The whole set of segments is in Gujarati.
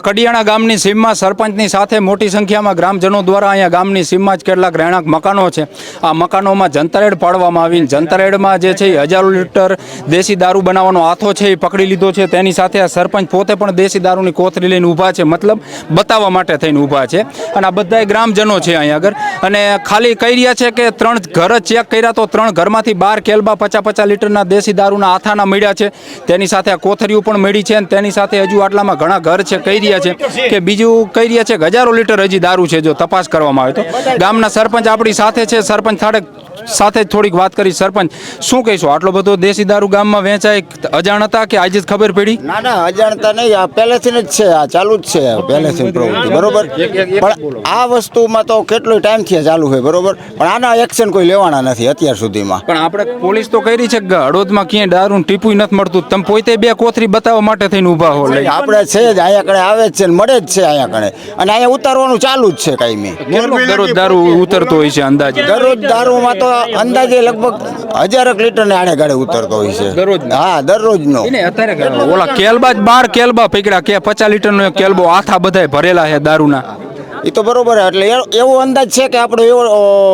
કડિયાણા ગામની સીમમાં સરપંચની સાથે મોટી સંખ્યામાં ગ્રામજનો દ્વારા અહીંયા ગામની સીમમાં જ કેટલાક રહેણાંક મકાનો છે. આ મકાનોમાં જંતરેડ પાડવામાં આવી. જંતરેડમાં જે છે એ 1000 લીટર દેશી દારૂ બનાવવાનો હાથો છે એ પકડી લીધો છે. તેની સાથે આ સરપંચ પોતે પણ દેશી દારૂની કોથળી લઈને ઊભા છે, મતલબ બતાવવા માટે થઈને ઊભા છે. અને આ બધાય ગ્રામજનો છે અહીંયા આગળ. અને ખાલી કહી રહ્યા છે કે 3 ઘર ચેક કર્યા તો 3 ઘરમાંથી 12 કેલબા 50-50 લીટરના દેશી દારૂના હાથાના મળ્યા છે. તેની સાથે આ કોથળીઓ પણ મળી છે. અને તેની સાથે હજુ આટલામાં ઘણા ઘર છે. કહી રહ્યા છે કે બીજું કહી રહ્યા છે કે 1000 લીટર હજી દારૂ છે. જો તપાસ કરવામાં આવે તો ગામના સરપંચ આપણી સાથે છે. સરપંચ સાથે થોડીક વાત કરી. સરપંચ, શું કહીશું? આટલો બધો દેશી દારૂ ગામમાં વેચાય, અજાણ હતા કે આજે જ ખબર પડી? ના, અજાણતા નહીં. આ પહેલેથી જ છે, આ ચાલુ જ છે પહેલેથી પ્રવૃત્તિ, બરોબર. પણ આ વસ્તુમાં તો કેટલો ટાઈમથી ચાલુ હોય, બરોબર. પણ આના એક્શન કોઈ લેવાના નથી અત્યાર સુધીમાં. પણ આપણે પોલીસ તો કરી છે કે હળવદમાં ક્યાંય દારૂ ટીપું નથી મળતું. તમે પોતે 2 કોથળી બતાવવા માટે થઈને ઊભા હો. આપણે છે જ અહીંયા કણે આવે જ છે ને મળે જ છે અહીંયા કણે. અને અહીંયા ઉતારવાનું ચાલુ જ છે કાયમી. દરરોજ દારૂ ઉતરતો હોય છે અંદાજે? દરરોજ દારૂમાં તો અંદાજે લગભગ 1000 લીટર ને આડે ગાડે ઉતરતો હોય છે દરરોજ. હા, દરરોજ નો. અત્યારે ઓલા કેલબા 12 કેલબા પકડ્યા કે 50 લીટરનો કેલબો આથા બધાય ભરેલા છે દારૂના. એ તો બરોબર. એટલે એવો અંદાજ છે કે આપણો એવો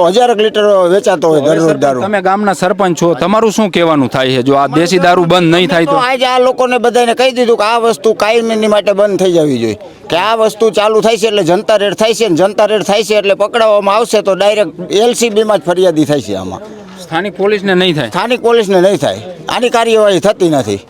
1000 લીટર વેચાતો હોય દરરોજ દારૂ. તમે ગામના સરપંચ છો, તમારું શું કહેવાનું થાય છે જો આ દેશી દારૂ બંધ નહીં થાય તો? આજે આ લોકોને બધાને કહી દીધું કે આ વસ્તુ કાયમી માટે બંધ થઈ જવી જોઈએ. કે આ વસ્તુ ચાલુ થાય છે એટલે જનતા રેડ થાય છે. જનતા રેડ થાય છે એટલે પકડાવવામાં આવશે તો ડાયરેક્ટ LCBમાં જ ફરિયાદી થાય છે. આમાં સ્થાનિક પોલીસને નહીં થાય? સ્થાનિક પોલીસને નહીં થાય. આની કાર્યવાહી થતી નથી.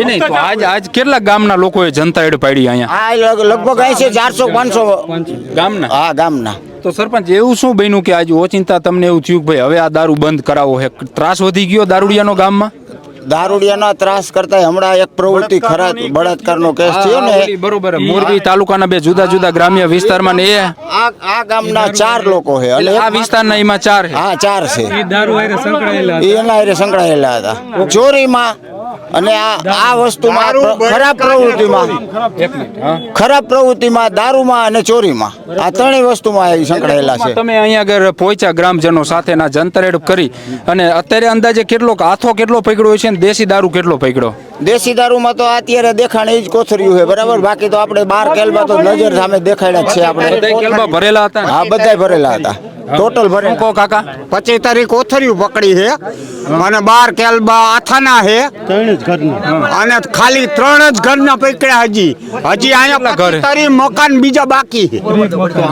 નહીં તો આજ કેટલા ગામના લોકોએ જનતા રેડ પાડી અહીંયા? આ લગભગ અહીં છે 400-500 ગામના. હા, ગામના. તો સરપંચ, એવું શું બન્યું કે આજે ઓચિંતા તમને એવું થયું કે ભાઈ હવે આ દારૂ બંધ કરાવો છે? ત્રાસ વધી ગયો દારૂડિયાનો ગામમાં? દારૂડિયાના ત્રાસ કરતા હમણાં એક પ્રવૃત્તિ ખરા બળાત્કારનો કેસ થયો ને, બરોબર. મોરબી તાલુકાના 2 જુદા ગ્રામ્ય વિસ્તારમાં ને આ ગામના 4 લોકો છે. અને આ વિસ્તારના એમાં 4 છે. હા, 4 છે. એ દારૂ હારે સંકળાયેલા એના હારે સંકળાયેલા હતા ચોરીમાં. અને આ વસ્તુમાં ખરાબ પ્રવૃત્તિમાં દારૂમાં અને ચોરીમાં આ 3 વસ્તુમાં સંકળાયેલા છે. તમે અહીંયા આગળ પહોંચ્યા ગ્રામજનો સાથેના જંતરેડ કરી અને અત્યારે અંદાજે કેટલો હાથો કેટલો પકડ્યો છે ને દેશી દારૂ કેટલો પકડ્યો? દેશી દારૂમાં તો અત્યારે દેખાણ એ જ કોથળ્યું છે, બરાબર. બાકી તો આપણે 12 કેલબા તો નજર સામે દેખાડ્યા જ છે. આપણે કેલબા ભરેલા હતા? હા, બધાય ભરેલા હતા. ટોટલ ભરે કો કાકા 75 કોથળીઓ પકડી છે અને 12 કેલબા આથાના છે. અને ખાલી 3 જ ઘરના પકડ્યા. હજી અહીંયા 75 મકાન બીજા બાકી છે.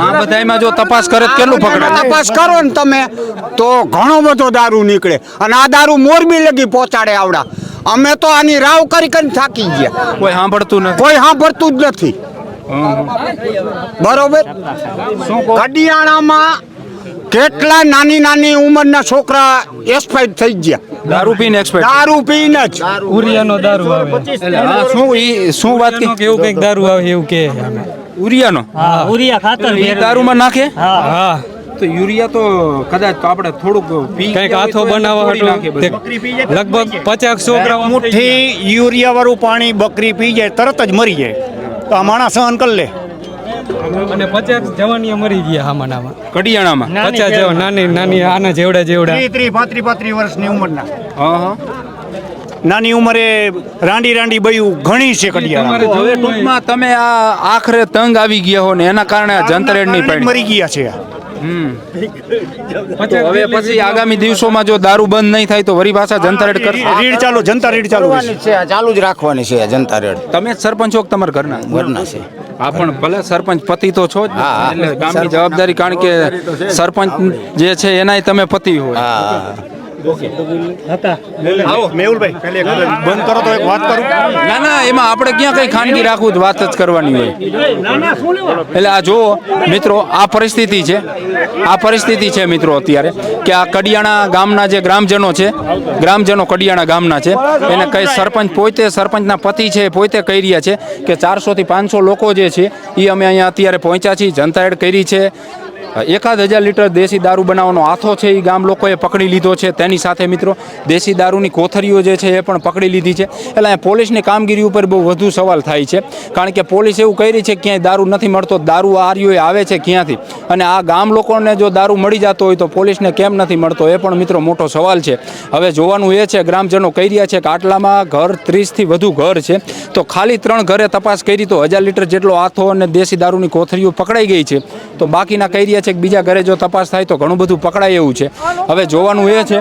આ બધામાં જો તપાસ કરે કેટલું પકડે? તપાસ કરો ને તમે તો ઘણો બધો દારૂ નીકળે. અને આ દારૂ મોરબી લગી પહોંચાડે આવડા. અમે તો આની રાવ કરી થાકી ગયા. કોઈ સાંભળતું નથી? કોઈ સાંભળતું જ નથી, બરોબર. કડિયાણામાં કેટલા નાની ઉંમરના છોકરા એક્સપાયર થઈ ગયા દારૂ પીને? દારૂ પીને જ. ઉરિયાનો દારૂ આવે. શું વાત કે એવું કઈક દારૂ આવે એવું કે ઉરિયાનો? હા, ઉરિયા ખાતર દારૂમાં નાખે? હા. તો યુરિયા તો કદાચ તો આપણે થોડુંક કઈક હાથો બનાવવા લગભગ 50 છોકરા મુઠ્ઠી યુરિયા વાળું પાણી બકરી પી જાય તરત જ મરી જાય. તો આ માણસ સહન કરી લે. અને 50 જવાનીઓ મરી ગયા આમાં. કડિયાણામાં 50 જવાન નાની આના જેવડા 35 વર્ષની ઉંમરના. નાની ઉંમરે રાંડી બયું ઘણી છે કડિયાણા. હવે ટૂંકમાં તમે આ આખરે તંગ આવી ગયા હો ને એના કારણે જંતરેડની પાડી મરી ગયા છે. હવે પછી આગામી દિવસોમાં જો દારૂ બંધ નહીં થાય તો વરી પાછા જનતા રેડ કરશે? જનતા રેડ ચાલુ છે. ચાલુ જ રાખવાની છે જનતા રેડ. તમે જ સરપંચ છો કે તમારા ઘરના છે? હા, પણ ભલે સરપંચ પતિ તો છો જ, એટલે ગામની જવાબદારી, કારણ કે સરપંચ જે છે એનાય તમે પતિ હોય. મેહુલભાઈ બંધ કરો તો એક વાત કરું. ના, એમાં આપણે ક્યાં કઈ ખાનગી રાખવું જ વાત જ કરવાની હોય. એટલે આ જો મિત્રો, આ પરિસ્થિતિ છે મિત્રો અત્યારે કે આ કડિયાણા ગામના જે ગ્રામજનો કડિયાણા ગામના છે એને કઈ સરપંચ પોતે, સરપંચના પતિ છે પોતે કહી રહ્યા છે કે 400 થી 500 લોકો જે છે એ અમે અહીંયા અત્યારે પહોંચ્યા છીએ, જનતા રેડ કરી છે. 1000 લીટર દેશી દારૂ બનાવવાનો આથો છે એ ગામ લોકોએ પકડી લીધો છે. તેની સાથે મિત્રો દેશી દારૂની કોથરીઓ જે છે એ પણ પકડી લીધી છે. એટલે અહીંયા પોલીસની કામગીરી ઉપર બહુ વધુ સવાલ થાય છે, કારણ કે પોલીસ એવું કહી રહી છે કે ક્યાંય દારૂ નથી મળતો, દારૂ આર્યોએ આવે છે ક્યાંથી, અને આ ગામ લોકોને જો દારૂ મળી જતો હોય તો પોલીસને કેમ નથી મળતો, એ પણ મિત્રો મોટો સવાલ છે. હવે જોવાનું એ છે, ગ્રામજનો કહી રહ્યા છે કે આટલામાં ઘર 30થી વધુ ઘર છે, તો ખાલી 3 ઘરે તપાસ કરી તો 1000 લીટર જેટલો આથો અને દેશી દારૂની કોથરીઓ પકડાઈ ગઈ છે. તો બાકીના કહી રહ્યા છે કે બીજા ઘરે જો તપાસ થાય તો ઘણું બધું પકડાય એવું છે. હવે જોવાનું એ છે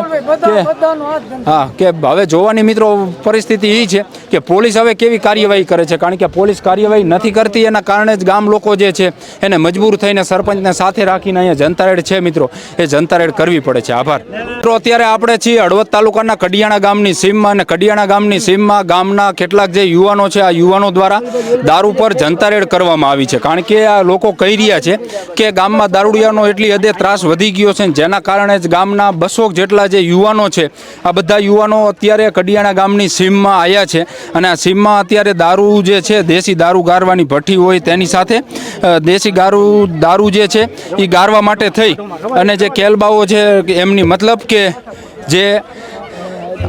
કે હવે જોવાની મિત્રો પરિસ્થિતિ એ છે કે પોલીસ હવે કેવી કાર્યવાહી કરે છે, કારણ કે પોલીસ કાર્યવાહી નથી કરતી, એના કારણે જ ગામ લોકો જે છે એને મજબૂર થઈને સરપંચને સાથે રાખીને અહીંયા જનતા રેડ છે મિત્રો, એ જનતા રેડ કરવી પડે છે. આભાર મિત્રો. અત્યારે આપણે છીએ હળવદ તાલુકાના કડિયાણા ગામની સીમમાં, અને કડિયાણા ગામની સીમમાં ગામના કેટલાક જે યુવાનો છે, આ યુવાનો દ્વારા દારૂ પર જનતા રેડ કરવામાં આવી છે, કારણ કે આ લોકો કહી રહ્યા છે કે ગામમાં દારૂડિયાનો એટલી હદે ત્રાસ વધી ગયો છે, જેના કારણે જ ગામના 200 જેટલા જે યુવાનો છે, આ બધા યુવાનો અત્યારે કડિયાણા ગામની સીમમાં આવ્યા છે. અને આ સીમમાં અત્યારે દારૂ જે છે, દેશી દારૂ ગારવાની ભઠ્ઠી હોય તેની સાથે દેશી દારૂ જે છે એ ગારવા માટે થઈ અને જે કેલબાઓ છે એમની મતલબ કે જે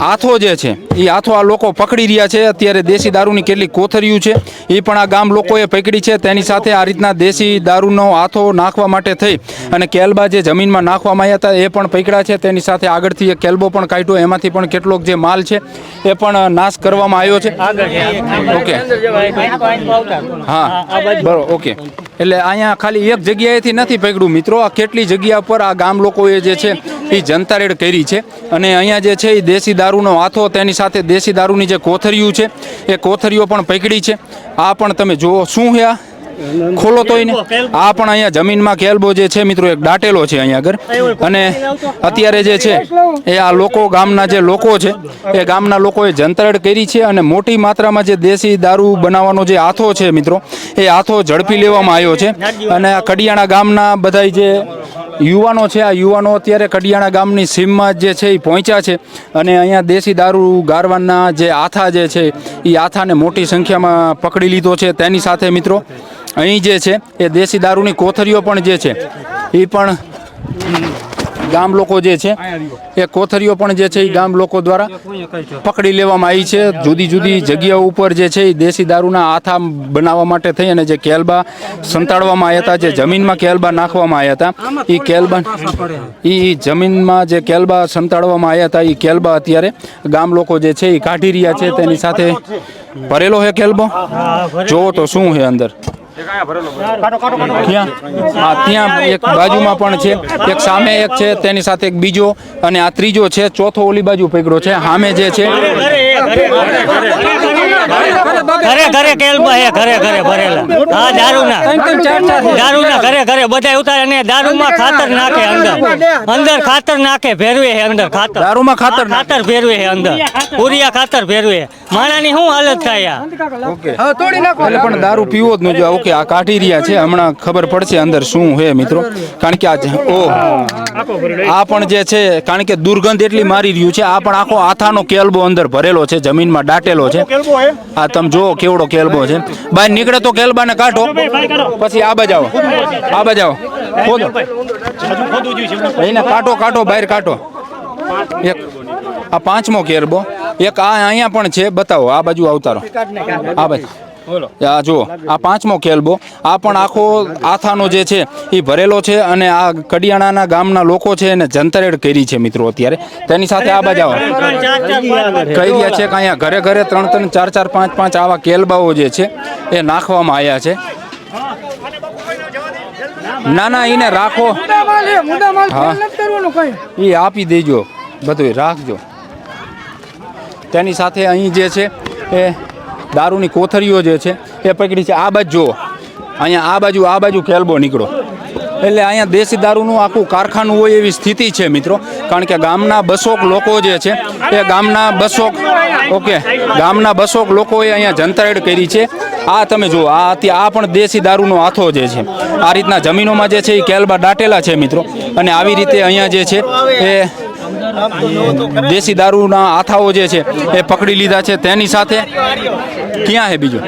આથો જે છે એ આથો આ લોકો પકડી રહ્યા છે. અત્યારે દેશી દારૂની કેટલી કોથરીઓ છે એ પણ આ ગામ લોકોએ પકડી છે. તેની સાથે આ રીતના દેશી દારૂનો આથો નાખવા માટે થઈ અને કેલબા જે જમીનમાં નાખવામાં આવ્યા હતા એ પણ પકડ્યા છે. તેની સાથે આગળથી એક કેલબો પણ કાઢ્યો, એમાંથી પણ કેટલોક જે માલ છે એ પણ નાશ કરવામાં આવ્યો છે. ઓકે, હા બરોબર, ઓકે. એટલે અહીંયા ખાલી એક જગ્યાએથી નથી પકડ્યું મિત્રો, આ કેટલી જગ્યા પર આ ગામ લોકોએ જે છે એ જનતા રેડ કરી છે. અને અહીંયા જે છે એ દેશી દારૂનો આથો, તેની સાથે દેશી દારૂની જે કોથરીઓ છે એ કોથરીઓ પણ પકડી છે. આ પણ તમે જુઓ શું છે, આ ખોલો તોય ને આ પણ અહીંયા જમીનમાં કેલબો જે છે મિત્રો એક દાટેલો છે અહીંયા આગળ. અને અત્યારે જે છે એ આ લોકો, ગામના જે લોકો છે એ ગામના લોકોએ જનતા રેડ કરી છે. અને મોટી માત્રામાં જે દેશી દારૂ બનાવવાનો જે આથો છે મિત્રો, એ આથો ઝડપી લેવામાં આવ્યો છે. અને આ કડિયાણા ગામના બધા જે યુવાનો છે, આ યુવાનો અત્યારે કડિયાણા ગામની સીમમાં જે છે એ પહોંચ્યા છે. અને અહીંયા દેશી દારૂ ગારવાના જે આથા જે છે એ આથાને મોટી સંખ્યામાં પકડી લીધો છે. તેની સાથે મિત્રો અહીં જે છે એ દેશી દારૂની કોથરીઓ પણ જે છે એ પણ ગામ લોકો જે છે એ કોથરીઓ પણ જે છે એ ગામ લોકો દ્વારા પકડી લેવામાં આવી છે. જુદી જુદી જગ્યાઓ ઉપર જે છે એ દેશી દારૂના આથા બનાવવા માટે થઈ અને જે કેલબા સંતાડવામાં આવ્યા હતા, જે જમીનમાં કેલબા નાખવામાં આવ્યા હતા, એ કેલબા એ જમીનમાં જે કેલબા સંતાડવામાં આવ્યા હતા એ કેલબા અત્યારે ગામ લોકો જે છે એ કાઢી રહ્યા છે. તેની સાથે ભરેલો છે કેલબો, જોવો તો શું છે અંદર. ક્યાં? હા, ત્યાં એક બાજુમાં પણ છે, એક સામે એક છે, તેની સાથે એક બીજો, અને આ ત્રીજો છે, ચોથો ઓલી બાજુ પકડ્યો છે. સામે જે છે ઘરે ઘરે કેલબા હે, ઘરે ઘરે ભરેલા. હા, દારૂના ઘરે ઘરે બધા ઉતારે અને દારૂમાં ખાતર નાખે, અંદર ખાતર નાખે, ભેરવે હે અંદર ખાતર, દારૂમાં ખાતર ભેરવે હે અંદર, ઉરિયા ખાતર ભેરવે. માણાની શું હાલત થાય? ઓકે, એટલે પણ દારૂ પીવો જ ન જોઈએ. ઓકે, આ કાઢી રહ્યા છે, હમણાં ખબર પડશે અંદર શું છે મિત્રો, કારણ કે આ પણ જે છે, કારણ કે દુર્ગંધ એટલી મારી રહ્યું છે. આ પણ આખો આથાનો કેલબો અંદર ભરેલો છે, જમીનમાં દાટેલો છે. આ તમે જો કેવડો કેલબો છે. બહાર નીકળે તો કેલબાને કાઢો, પછી આ બાજુ આવો, આ બાજુ આવો, ખોદો એને, કાઢો બહાર કાઢો. એક આ 5મો કેલબો, એક આ અહીંયા પણ છે, બતાવો આ બાજુ અવતારો, આ બાજુ આ જુઓ, આ 5મો કેલબો. આ પણ આખો આથાનો જે છે એ ભરેલો છે. અને આ કડિયાણાના ગામના લોકો છે એને જનતા રેડ કરી છે મિત્રો અત્યારે. તેની સાથે આ બાજુ આવો, કહી રહ્યા છે કે અહીંયા ઘરે ઘરે 3-3, 4-4, 5-5 આવા કેલબાઓ જે છે એ નાખવામાં આવ્યા છે. ના એને રાખો, હા એ આપી દેજો, બધું રાખજો. તેની સાથે અહીં જે છે એ દારૂની કોથરીઓ જે છે એ પકડી છે. આ બાજુ જુઓ, અહીંયા આ બાજુ કેલબો નીકળો. એટલે અહીંયા દેશી દારૂનું આખું કારખાનું હોય એવી સ્થિતિ છે મિત્રો, કારણ કે ગામના 200 લોકો જે છે એ ગામના 200 લોકોએ અહીંયા જનતા રેડ કરી છે. આ તમે જુઓ, આ પણ દેશી દારૂનો આથો જે છે આ રીતના જમીનોમાં જે છે એ કેલબા દાટેલા છે મિત્રો. અને આવી રીતે અહીંયા જે છે એ દેશી દારૂના આથાઓ જે છે એ પકડી લીધા છે. તેની સાથે ક્યાં છે બીજું?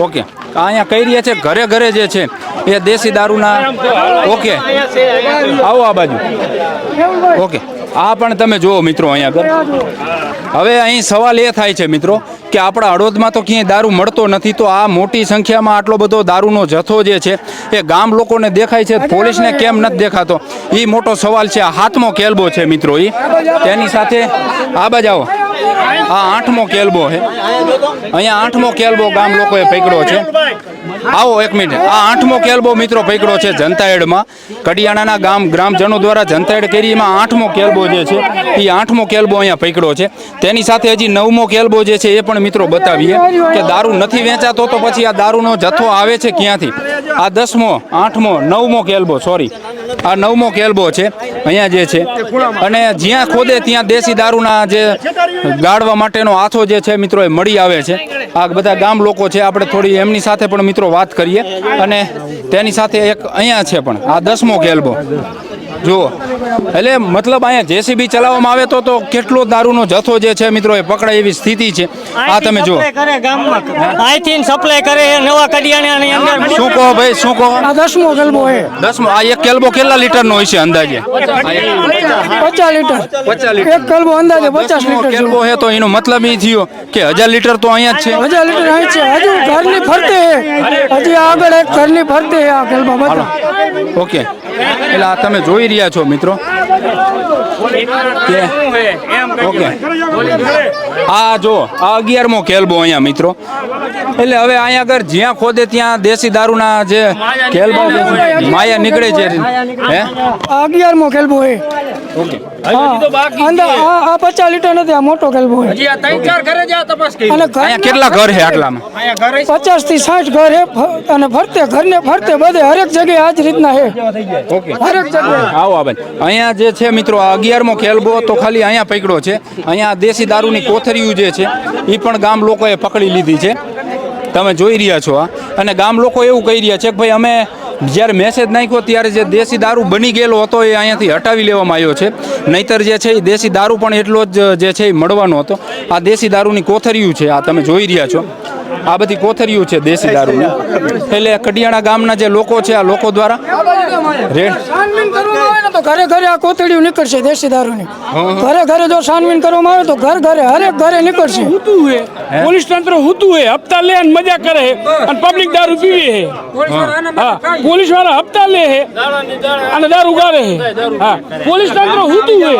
ઓકે, અહીંયા કહી રહ્યા છે ઘરે ઘરે જે છે એ દેશી દારૂના. ઓકે, આવો આ બાજુ. ઓકે, આ પણ તમે જુઓ મિત્રો અહીંયા આગળ. હવે અહીં સવાલ એ થાય છે મિત્રો કે આપણા હળવદમાં તો ક્યાંય દારૂ મળતો નથી, તો આ મોટી સંખ્યામાં આટલો બધો દારૂનો જથ્થો જે છે એ ગામ લોકોને દેખાય છે, પોલીસને કેમ નથી દેખાતો? એ મોટો સવાલ છે. આ 7મો કેલબો છે મિત્રો. એ તેની સાથે આ બાજુ આવો. આ 8મો કેલબો છે. અહીંયા 8મો કેલબો ગામ લોકોએ પકડ્યો છે. આવો એક મિનિટ. આ 8મો કેલબો મિત્રો પકડ્યો છે જનતાએડમાં. કડિયાણાના ગ્રામજનો દ્વારા જનતાએડ કેરીમાં 8મો કેલબો જે છે એ 8મો કેલબો અહીંયા પકડ્યો છે. તેની સાથે હજી 9મો કેલબો જે છે એ પણ મિત્રો બતાવીએ કે દારૂ નથી વેચાતો તો પછી આ દારૂનો જથ્થો આવે છે ક્યાંથી? આ 10મો, 8મો, 9મો કેલબો, સોરી, આ 9મો કેલબો છે અહીંયા જે છે. અને જ્યાં ખોદે ત્યાં દેશી દારૂના જે ગાળવા માટેનો આથો જે છે મિત્રો એ મળી આવે છે. આ બધા ગામ લોકો છે, આપણે થોડી એમની સાથે પણ મિત્રો વાત કરીએ. અને તેની સાથે એક અહીંયા છે પણ આ 10મો કેલબો જુઓ. એટલે મતલબ અહીંયા જેસીબી ચલાવવામાં આવે તો કેટલો દારૂનો જથ્થો જે છે મિત્રો એ પકડાય એવી સ્થિતિ છે. આ તમે જુઓ. અહીંથી સપ્લાય કરે નવા કડિયાણાની અંદર. શું કહો ભાઈ, શું કહો? આ 10મો કેલબો હે. 10મો. આ એક કેલબો કેટલા લીટરનો હોય છે અંદાજે? 50 લીટર. 50 લીટર. એક કેલબો અંદાજે 50 લીટર કેલબો હે તો એનો મતલબ એ થયો કે 1000 લીટર તો અહીંયા જ છે. 1000 લીટર અહીં છે. હજુ ઘરની ફરતે હે. હજી આગળ એક ઘરની ફરતે હે આ કેલબા બધા. ઓકે, એટલે આ તમે જોઈ રહ્યા છો મિત્રો કે ઓકે, આ જો આ 11મો કેલબો અહીંયા મિત્રો. એટલે હવે અહીંયા આગળ જ્યાં ખોદે ત્યાં દેશી દારૂના જે કેલબા માયા નીકળે છે. હે, આ 11મો કેલબો હે. ઓકે, અંદર આ 50 લીટર નથી, આ મોટો કેલબો હે. અને અહીંયા કેટલા ઘર છે આટલામાં? 50 થી 60 ઘર હે. અને ફરતે ઘરને ફરતે બધે હરેક જગ્યાએ આ જ રીતના હે. ઓકે, હરેક જગ્યાએ. આવો આ ભાઈ. અહીંયા જે છે મિત્રો આ 11મો કેલબો તો ખાલી અહીંયા પકડ્યો છે. અહીંયા દેશી દારૂની કોથરીઓ જે છે એ પણ ગામ લોકોએ પકડી લીધી છે. તમે જોઈ રહ્યા છો આ. અને ગામ લોકો એવું કહી રહ્યા છે કે ભાઈ અમે જ્યારે મેસેજ નાખ્યો ત્યારે જે દેશી દારૂ બની ગયેલો હતો એ અહીંયાથી હટાવી લેવામાં આવ્યો છે. નહીતર જે છે એ દેશી દારૂ પણ એટલો જ જે છે એ મળવાનો હતો. આ દેશી દારૂની કોથરીઓ છે, આ તમે જોઈ રહ્યા છો. આ બધી કોથરીઓ છે દેશી દારૂની. એટલે કડિયાણા ગામના જે લોકો છે આ લોકો દ્વારા છાનબીન કરવામાં આવે ને તો ઘરે ઘરે આ કોથળીઓ નીકળશે દેશી દારૂની. ઘરે ઘરે જો છાનબીન કરવામાં આવે તો ઘર ઘરે હરેક ઘરે નીકળશે. પોલીસ તંત્ર હુતું હે, હપ્તા લે અને મજા કરે હે અને પબ્લિક દારૂ પીવે હે. હા, પોલીસ વાળા હપ્તા લે હે અને દારૂ ગાળે હે. હા, પોલીસ તંત્ર હુતું હે.